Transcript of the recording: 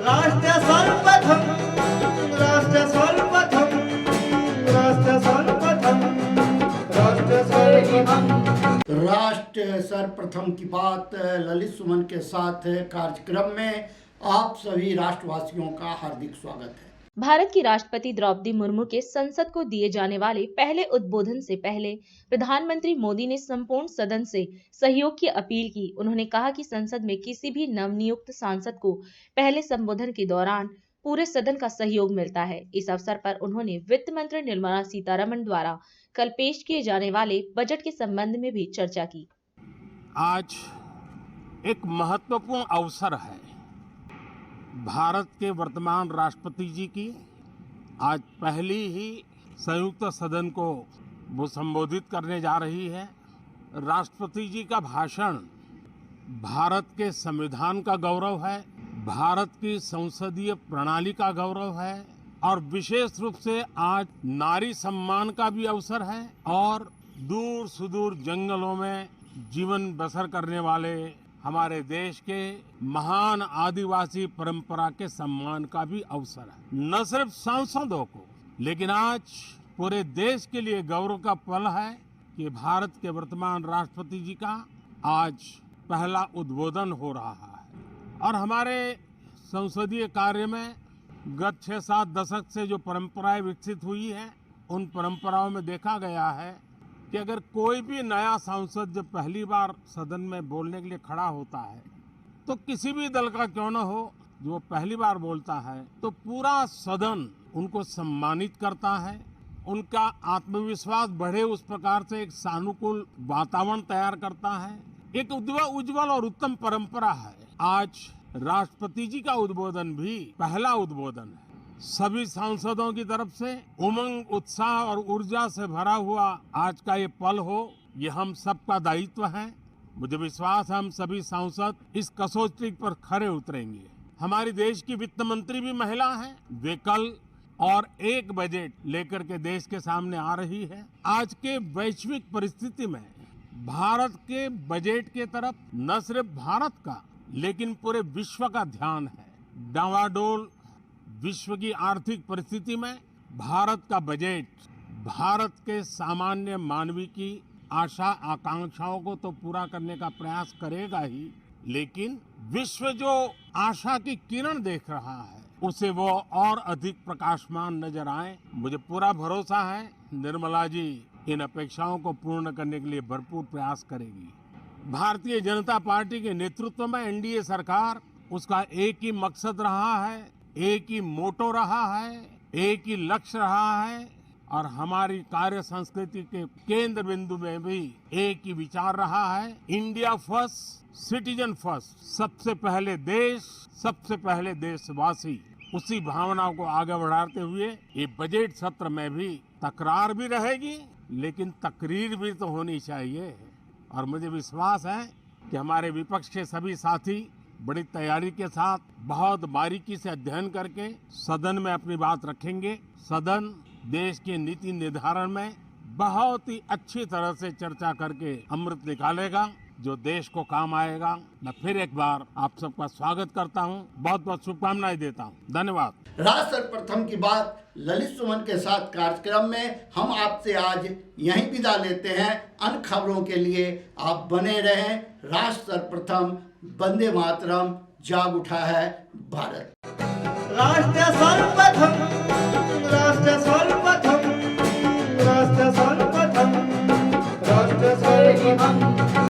राष्ट्र सर्वप्रथम राष्ट्र सर्वप्रथम राष्ट्र सर्वप्रथम राष्ट्र सर्वप्रथम राष्ट्र सर्वप्रथम की बात ललित सुमन के साथ कार्यक्रम में आप सभी राष्ट्रवासियों का हार्दिक स्वागत है। भारत की राष्ट्रपति द्रौपदी मुर्मू के संसद को दिए जाने वाले पहले उद्बोधन से पहले प्रधानमंत्री मोदी ने संपूर्ण सदन से सहयोग की अपील की। उन्होंने कहा कि संसद में किसी भी नवनियुक्त सांसद को पहले संबोधन के दौरान पूरे सदन का सहयोग मिलता है। इस अवसर पर उन्होंने वित्त मंत्री निर्मला सीतारमण द्वारा कल पेश किए जाने वाले बजट के संबंध में भी चर्चा की। आज एक महत्वपूर्ण अवसर है। भारत के वर्तमान राष्ट्रपति जी की आज पहली ही संयुक्त सदन को वो संबोधित करने जा रही है। राष्ट्रपति जी का भाषण भारत के संविधान का गौरव है, भारत की संसदीय प्रणाली का गौरव है और विशेष रूप से आज नारी सम्मान का भी अवसर है और दूर सुदूर जंगलों में जीवन बसर करने वाले हमारे देश के महान आदिवासी परंपरा के सम्मान का भी अवसर है। न सिर्फ सांसदों को, लेकिन आज पूरे देश के लिए गौरव का पल है कि भारत के वर्तमान राष्ट्रपति जी का आज पहला उद्बोधन हो रहा है। और हमारे संसदीय कार्य में गत 6-7 दशक से जो परंपराएं विकसित हुई हैं, उन परंपराओं में देखा गया है कि अगर कोई भी नया सांसद जब पहली बार सदन में बोलने के लिए खड़ा होता है तो किसी भी दल का क्यों न हो, जो पहली बार बोलता है तो पूरा सदन उनको सम्मानित करता है, उनका आत्मविश्वास बढ़े उस प्रकार से एक सानुकूल वातावरण तैयार करता है। एक उज्जवल और उत्तम परंपरा है। आज राष्ट्रपति जी का उद्बोधन भी पहला उद्बोधन है। सभी सांसदों की तरफ से उमंग, उत्साह और ऊर्जा से भरा हुआ आज का ये पल हो, ये हम सबका दायित्व है। मुझे विश्वास है हम सभी सांसद इस कसौटी पर खरे उतरेंगे। हमारी देश की वित्त मंत्री भी महिला हैं। वे कल और एक बजट लेकर के देश के सामने आ रही है। आज के वैश्विक परिस्थिति में भारत के बजट के तरफ न सिर्फ भारत का लेकिन पूरे विश्व का ध्यान है। डावाडोल विश्व की आर्थिक परिस्थिति में भारत का बजट भारत के सामान्य मानवी की आशा आकांक्षाओं को तो पूरा करने का प्रयास करेगा ही, लेकिन विश्व जो आशा की किरण देख रहा है उसे वो और अधिक प्रकाशमान नजर आए। मुझे पूरा भरोसा है निर्मला जी इन अपेक्षाओं को पूर्ण करने के लिए भरपूर प्रयास करेगी। भारतीय जनता पार्टी के नेतृत्व में एनडीए सरकार, उसका एक ही मकसद रहा है, एक ही मोटो रहा है, एक ही लक्ष्य रहा है और हमारी कार्य संस्कृति के केंद्र बिंदु में भी एक ही विचार रहा है। इंडिया फर्स्ट, सिटीजन फर्स्ट, सबसे पहले देश, सबसे पहले देशवासी। उसी भावना को आगे बढ़ाते हुए ये बजट सत्र में भी तकरार भी रहेगी, लेकिन तकरीर भी तो होनी चाहिए। और मुझे विश्वास है कि हमारे विपक्ष के सभी साथी बड़ी तैयारी के साथ बहुत बारीकी से अध्ययन करके सदन में अपनी बात रखेंगे। सदन देश के नीति निर्धारण में बहुत ही अच्छी तरह से चर्चा करके अमृत निकालेगा जो देश को काम आएगा। मैं फिर एक बार आप सबका स्वागत करता हूं, बहुत बहुत शुभकामनाएं देता हूं। धन्यवाद। राष्ट्र सर्वप्रथम की बात ललित सुमन के साथ कार्यक्रम में हम आपसे आज यहीं विदा लेते हैं। अन्य खबरों के लिए आप बने रहें। राष्ट्र सर्वप्रथम, वंदे मातरम, जाग उठा है भारत। राष्ट्र सर्वप्रथम राष्ट्र सर्वप्रथम राष्ट्र सर्वप्रथम राष्ट्र सर्वप्रथम।